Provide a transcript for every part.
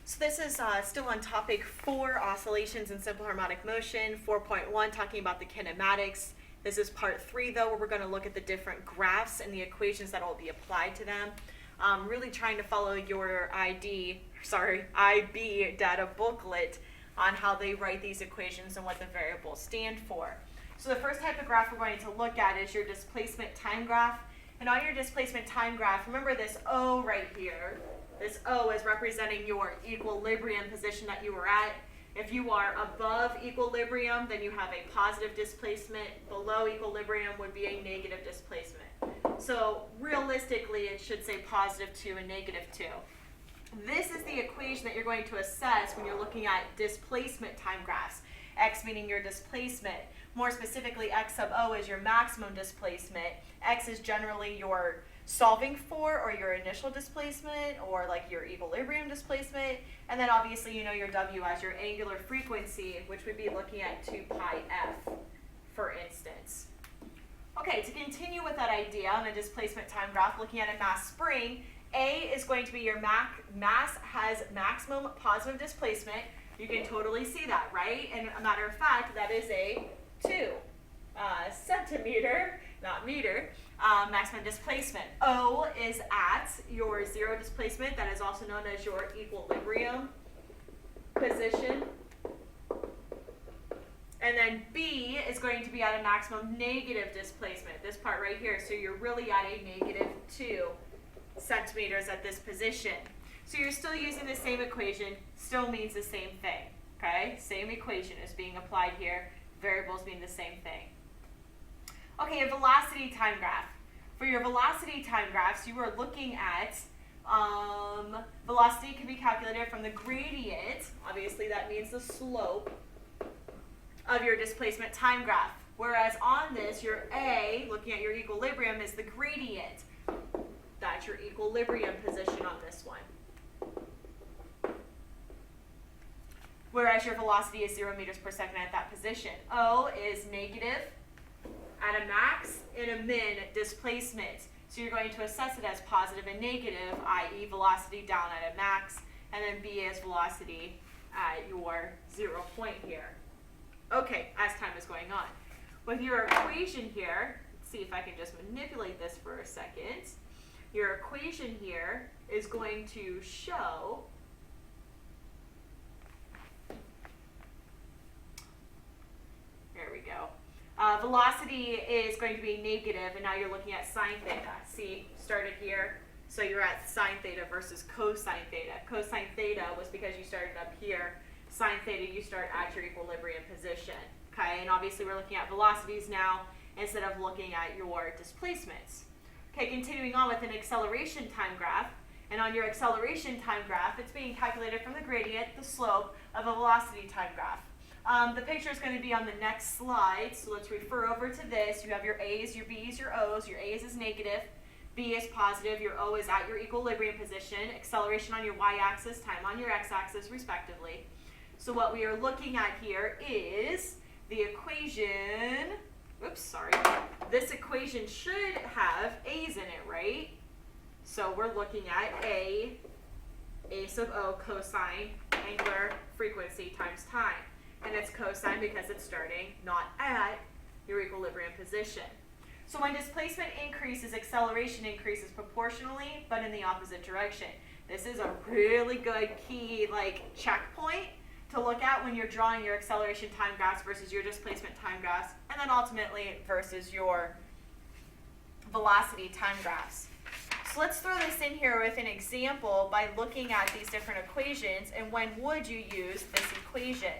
So this is still on topic 4, oscillations in simple harmonic motion, 4.1, talking about the kinematics. This is part 3, though, where we're going to look at the different graphs and the equations that will be applied to them. Really trying to follow your IB data booklet on how they write these equations and what the variables stand for. So the first type of graph we're going to look at is your displacement time graph. And on your displacement time graph, remember this O right here. This O is representing your equilibrium position that you were at. If you are above equilibrium, then you have a positive displacement. Below equilibrium would be a negative displacement. So realistically, it should say positive 2 and negative 2. This is the equation that you're going to assess when you're looking at displacement time graphs. X meaning your displacement. More specifically, X sub O is your maximum displacement. X is generally your solving for or your initial displacement or like your equilibrium displacement. And then obviously you know your W as your angular frequency, which would be looking at 2 pi f, for instance. Okay, to continue with that idea on a displacement time graph, looking at a mass spring, A is going to be your mass has maximum positive displacement. You can totally see that, right? And a matter of fact, that is a 2 centimeter, not meter, maximum displacement. O is at your zero displacement. That is also known as your equilibrium position. And then B is going to be at a maximum negative displacement, this part right here. So you're really at a negative 2 centimeters at this position. So you're still using the same equation, still means the same thing, okay? Same equation is being applied here, variables mean the same thing. Okay, a velocity time graph. For your velocity time graphs, you are looking at velocity can be calculated from the gradient, obviously that means the slope, of your displacement time graph. Whereas on this, your A, looking at your equilibrium, is the gradient. That's your equilibrium position on this one. Whereas your velocity is 0 meters per second at that position. O is negative at a max and a min displacement. So you're going to assess it as positive and negative, i.e. velocity down at a max, and then B is velocity at your 0 point here. Okay, as time is going on. With your equation here, let's see if I can just manipulate this for a second. Your equation here is going to show there we go. Velocity is going to be negative, and now you're looking at sine theta. See, started here, so you're at sine theta versus cosine theta. Cosine theta was because you started up here. Sine theta, you start at your equilibrium position. Okay, and obviously we're looking at velocities now instead of looking at your displacements. Okay, continuing on with an acceleration time graph. And on your acceleration time graph, it's being calculated from the gradient, the slope of a velocity time graph. The picture is going to be on the next slide, so let's refer over to this. You have your A's, your B's, your O's. Your A's is negative, B is positive, your O is at your equilibrium position, acceleration on your y-axis, time on your x-axis, respectively. So what we are looking at here is the equation, this equation should have A's in it, right? So we're looking at A sub O cosine angular frequency times time. And it's cosine because it's starting not at your equilibrium position. So when displacement increases, acceleration increases proportionally, but in the opposite direction. This is a really good key checkpoint to look at when you're drawing your acceleration time graphs versus your displacement time graphs, and then ultimately versus your velocity time graphs. So let's throw this in here with an example by looking at these different equations and when would you use this equation.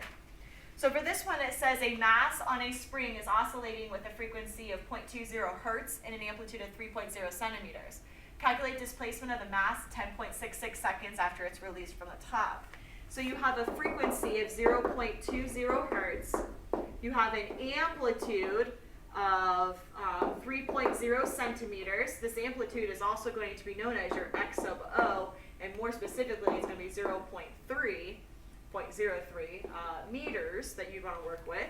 So for this one, it says a mass on a spring is oscillating with a frequency of 0.20 hertz and an amplitude of 3.0 centimeters. Calculate displacement of the mass 10.66 seconds after it's released from the top. So you have a frequency of 0.20 hertz. You have an amplitude of 3.0 centimeters. This amplitude is also going to be known as your X sub O, and more specifically, it's going to be 0.03 meters that you want to work with.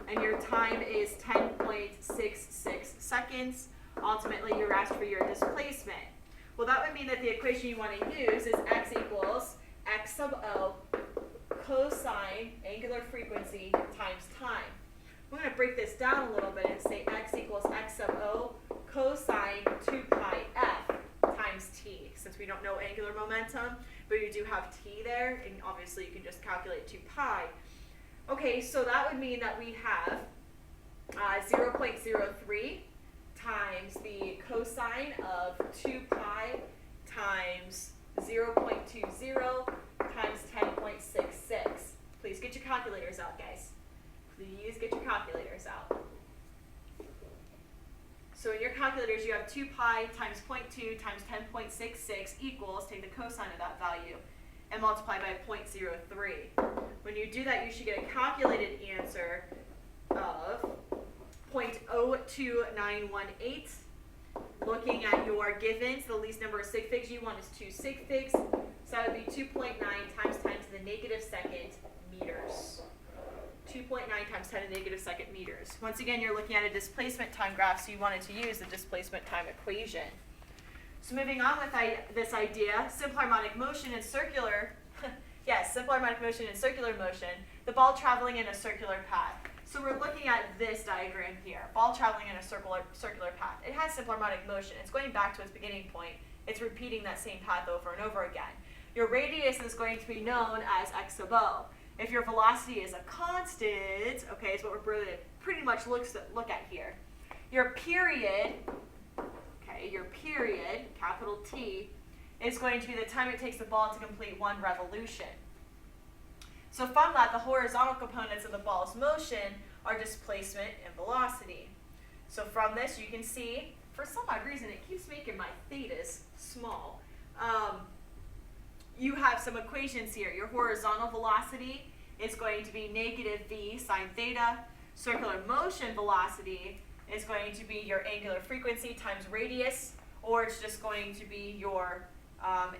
And your time is 10.66 seconds. Ultimately, you're asked for your displacement. Well, that would mean that the equation you want to use is x equals x sub O cosine angular frequency times time. We're going to break this down a little bit and say x equals x sub O cosine 2 pi f times t, since we don't know angular momentum, but you do have t there, and obviously you can just calculate 2 pi. Okay, so that would mean that we have 0.03 times the cosine of 2 pi times 0.20 times 10.66. Please get your calculators out, guys. Please get your calculators out. So in your calculators, you have 2 pi times 0.2 times 10.66 equals, take the cosine of that value, and multiply by 0.03. When you do that, you should get a calculated answer of 0.02918. Looking at your givens, the least number of sig figs you want is 2 sig figs. So that would be 2.9 times 10 to the negative second meters. 2.9 times 10 to the negative second meters. Once again, you're looking at a displacement time graph, so you wanted to use the displacement time equation. So moving on with this idea, simple harmonic motion and circular, yes, simple harmonic motion and circular motion, the ball traveling in a circular path. So we're looking at this diagram here, ball traveling in a circular path. It has simple harmonic motion. It's going back to its beginning point. It's repeating that same path over and over again. Your radius is going to be known as x sub O. If your velocity is a constant, okay, is what we're pretty much look at here. Your period, okay, your period, capital T, is going to be the time it takes the ball to complete one revolution. So from that, the horizontal components of the ball's motion are displacement and velocity. So from this, you can see, for some odd reason, it keeps making my thetas small. You have some equations here. Your horizontal velocity is going to be negative v sine theta. Circular motion velocity is going to be your angular frequency times radius, or it's just going to be your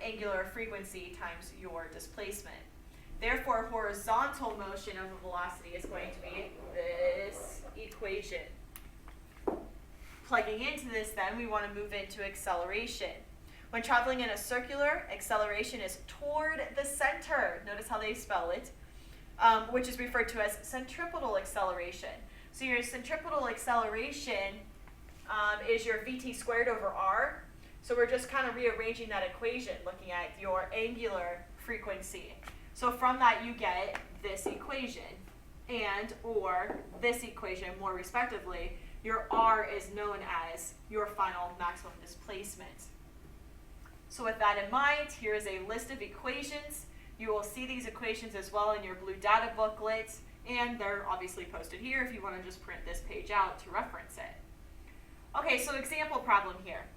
angular frequency times your displacement. Therefore, horizontal motion of a velocity is going to be this equation. Plugging into this, then, we want to move into acceleration. When traveling in a circular, acceleration is toward the center. Notice how they spell it, which is referred to as centripetal acceleration. So your centripetal acceleration is your vt squared over r. So we're just kind of rearranging that equation, looking at your angular frequency. So from that, you get this equation, and or this equation, more respectively. Your r is known as your final maximum displacement. So with that in mind, here is a list of equations. You will see these equations as well in your blue data booklet, and they're obviously posted here if you want to just print this page out to reference it. Okay, so example problem here.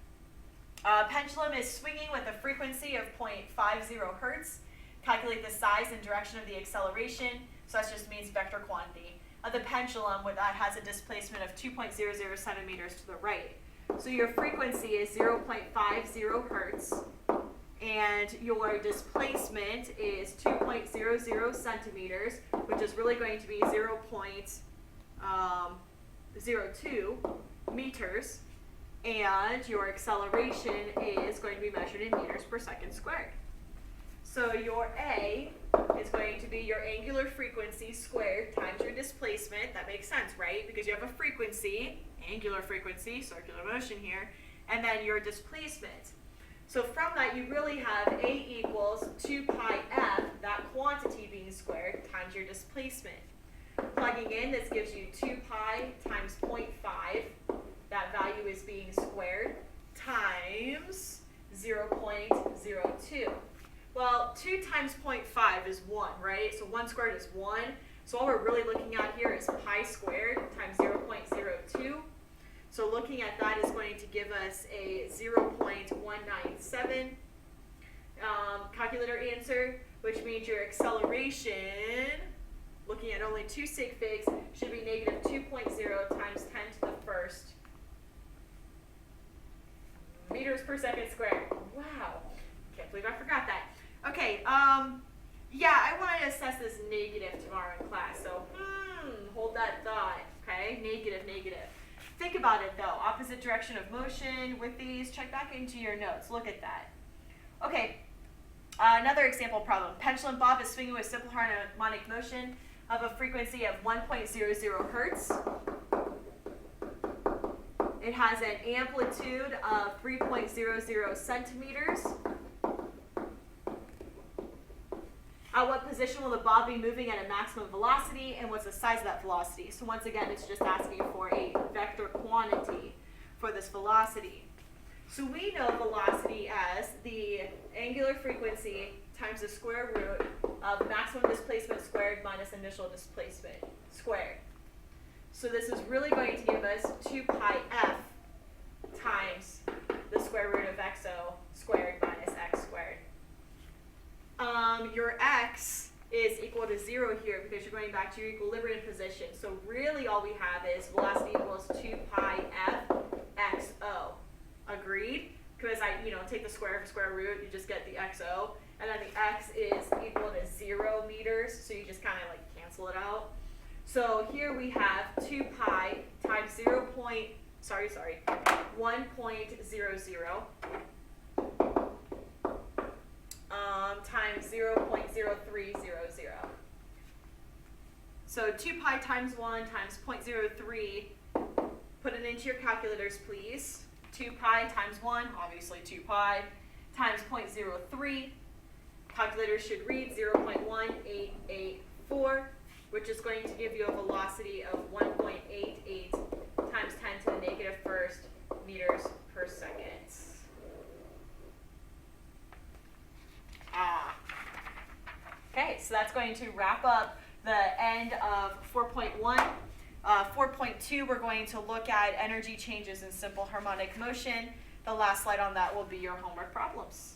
Pendulum is swinging with a frequency of 0.50 hertz. Calculate the size and direction of the acceleration, so that just means vector quantity, of the pendulum that has a displacement of 2.00 centimeters to the right. So your frequency is 0.50 hertz, and your displacement is 2.00 centimeters, which is really going to be 0.02 meters, and your acceleration is going to be measured in meters per second squared. So your A is going to be your angular frequency squared times your displacement. That makes sense, right? Because you have a frequency, angular frequency, circular motion here, and then your displacement. So from that, you really have A equals 2 pi f, that quantity being squared, times your displacement. Plugging in, this gives you 2 pi times 0.5, that value is being squared, times 0.02. Well, 2 times 0.5 is 1, right? So 1 squared is 1. So all we're really looking at here is pi squared times 0.02. So looking at that is going to give us a 0.197 calculator answer, which means your acceleration, looking at only 2 sig figs, should be negative 2.0 times 10 to the first meters per second squared. Wow. Can't believe I forgot that. Okay, yeah, I want to assess this negative tomorrow in class, so hold that thought, okay? Negative. Think about it, though. Opposite direction of motion with these. Check back into your notes. Look at that. Okay, Another example problem. Pendulum bob is swinging with simple harmonic motion of a frequency of 1.00 hertz. It has an amplitude of 3.00 centimeters. At what position will the bob be moving at a maximum velocity, and what's the size of that velocity? So once again, it's just asking for a vector quantity for this velocity. So we know velocity as the angular frequency times the square root of maximum displacement squared minus initial displacement squared. So this is really going to give us 2 pi f times the square root of xo squared minus x squared. Your x is equal to 0 here because you're going back to your equilibrium position. So really all we have is velocity equals 2 pi f xo. Agreed? Because I, take the square of square root, you just get the xo. And then the x is equal to 0 meters, so you just kind of like cancel it out. So here we have 2 pi times 1.00 times 0.0300. So 2 pi times 1 times 0.03, put it into your calculators, please. 2 pi times 1, obviously 2 pi, times 0.03. Calculator should read 0.1884, which is going to give you a velocity of 1.88 times 10 to the negative first meters per second. Okay, so that's going to wrap up the end of 4.1. 4.2, we're going to look at energy changes in simple harmonic motion. The last slide on that will be your homework problems.